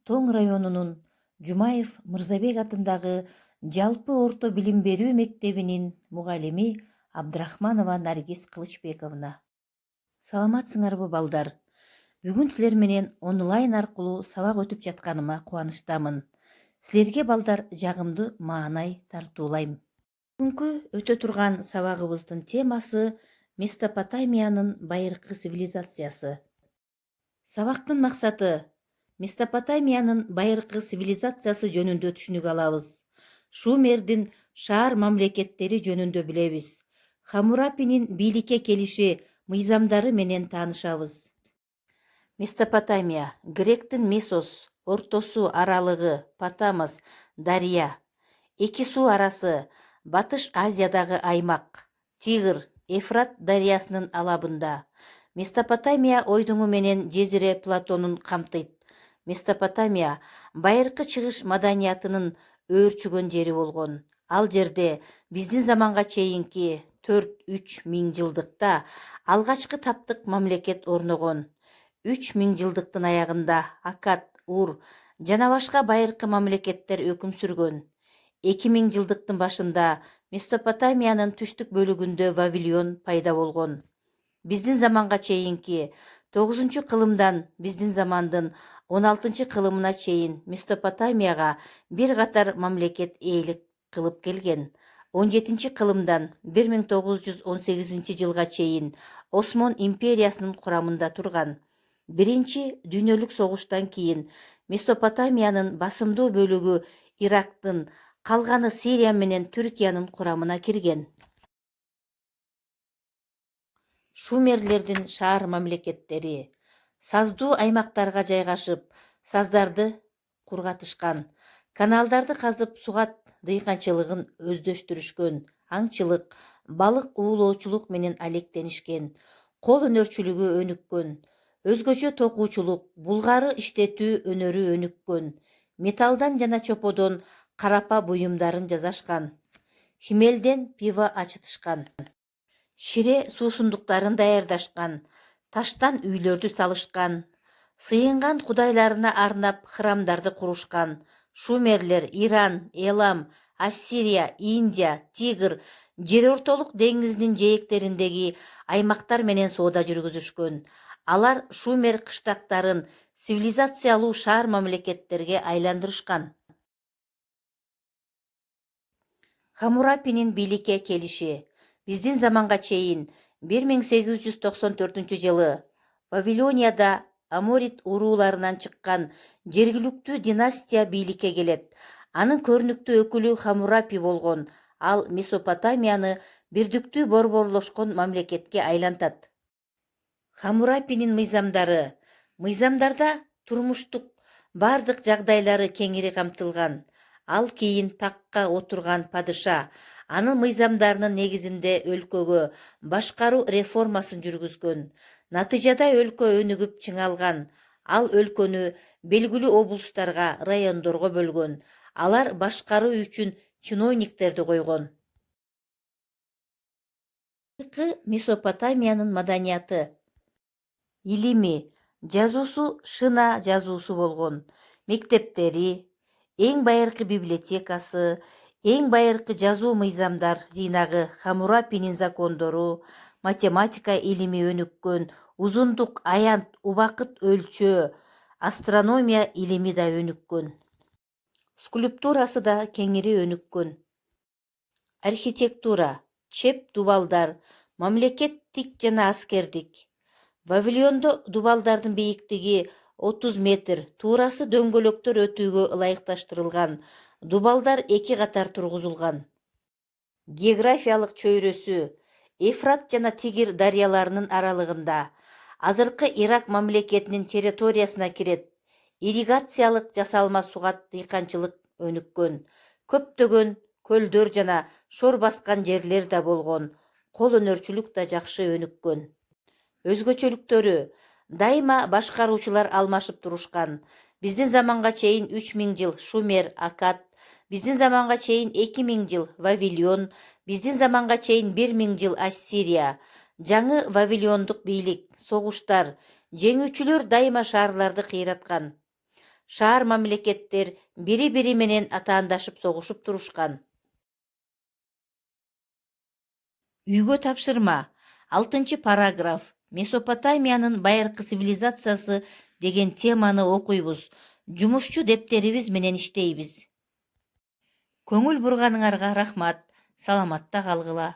Тоң районунун Жумаев Мырзабек атындагы жалпы орто билим берүү мектебинин мугалими Абдрахманова Наргиз Кылычбековна. Саламатсыңарбы балдар? Бүгүн силер менен онлайн аркылуу сабак өтүп жатканыма кубанычтамын. Силерге балдар жагымдуу маанай тартуулайм. Бүгүнкү өтө турган сабагыбыздын темасы Месопотамиянын байыркы цивилизациясы. Сабактын максаты Месопотамиянын байыркы цивилизациясы жөнүндө түшүнүк алабыз. Шумердин шаар мамлекеттери жөнүндө билебиз. Хамурапинин бийликке келиши мыйзамдары менен таанышабыз. Месопотамия, гректин Месос, Орто суу аралыгы, Потамос, дарыя. Эки суу арасы, Батыш Азиядагы аймак. Тигр, Эфрат дарыясынын алабында. Месопотамия ойдуңу менен Жезире Платонун камтыйт. Месопотамия байыркы чыгыш маданиятынын өөрчүгөн жери болгон. Ал жерде биздин заманга чейинки 4-3 миң жылдыкта алгачкы таптык мамлекет орногон. 3 миң жылдыктын аягында Акад, Ур жана башка байыркы мамлекеттер өкүм сүргөн. 2 миң жылдыктын башында Месопотамиянын түштүк бөлүгүндө Вавилон пайда болгон. Биздин заманга чейинки 9-кылымдан биздин замандын 16-кылымына чейин Месопотамияга бир катар мамлекет ээлик кылып келген. 17-кылымдан 1918 жылга чейин Осмон империясынын курамында турган. Биринчи дүйнөлүк согуштан кийин Месопотамиянын басымдуу бөлүгү Ирактын, калганы Сирия менен Түркиянын курамына кирген. Шумерлердин шаар мамлекеттери саздуу аймактарга жайгашып, саздарды кургатышкан, каналдарды казып сугат дыйканчылыгын өздөштүрүшкөн, аңчылык, балык уулоочулук менен алектенишкен, кол өнөрчүлүгү өнүккөн, өзгөчө токуучулук, булгары иштетүү өнөрү өнүккөн, металлдан жана чоподон карапа буюмдарын жасашкан, химелден пиво ачытышкан, шире суусундуктарын даярдашкан, таштан үйлөрдү салышкан, сыйынган кудайларына арнап храмдарды курушкан. Шумерлер Иран, Элам, Ассирия, Индия, Тигр, Жер ортолук деңизинин жээктериндеги аймактар менен соода жүргүзүшкөн. Алар Шумер кыштактарын цивилизациялуу шаар мамлекеттерге айландырышкан. Хамурапинин бийликке келиши биздин заманга чейин 1894 жылы Вавилонияда Аморит урууларынан чыккан жергиликтүү династия бийликке келет. Анын көрүнүктүү өкүлү Хамурапи болгон. Ал Месопотамияны бирдиктүү борборлошкон мамлекетке айлантат. Хамурапинин мыйзамдары. Мыйзамдарда турмуштук бардык жагдайлары кеңири камтылган. Ал кийин такка отурган падыша анын мыйзамдарынын негизинде өлкөгө башкаруу реформасын жүргүзгөн. Натыйжада өлкө өнүгүп чыңалган. Ал өлкөнү белгилүү облустарга, райондорго бөлгөн. Алар башкаруу үчүн чиновниктерди койгон. Месопотамиянын маданияты. Илими, жазуусу шына жазуусу болгон. Мектептери, эң байыркы библиотекасы, эң байыркы жазуу мыйзамдар жыйнагы Хамурапинин закондору, математика илими өнүккөн, узундук, аянт, убакыт өлчөө, астрономия илими да өнүккөн. Скульптурасы да кеңири өнүккөн. Архитектура, чеп дубалдар, мамлекеттик жана аскердик. Вавилондо дубалдардын бийиктиги 30 метр, туурасы дөңгөлөктөр өтүүгө ылайыкташтырылган. Дубалдар 2 катар тургузулган. Географиялык чөйрөсү Эфрат жана Тигр дарыяларынын аралыгында. Азыркы Ирак мамлекетинин территориясына кирет. Ирригациялык жасалма сугат дыйканчылык өнүккөн. Көптөгөн көлдөр жана шор баскан жерлер да болгон. Кол өнөрчүлүк да жакшы өнүккөн. Өзгөчөлүктөрү дайыма башкаруучулар алмашып турушкан. Биздин заманга чейин 3 миң жыл Шумер, Акад, биздин заманга чейин 2 миң жыл Вавилон, биздин заманга чейин 1 миң жыл Ассирия. Жаңы Вавилондук бийлик, согуштар, жеңүүчүлөр дайыма шаарларды кыйраткан. шаар мамлекеттер бири-бири менен атаандашып согушуп турушкан. Үйгө тапшырма. 6 параграф. Месопотамиянын байыркы цивилизациясы деген теманы окуйбуз. Жумушчу дептерибиз менен иштейбиз. Көңүл бурганыңарга рахмат. Саламатта калгыла.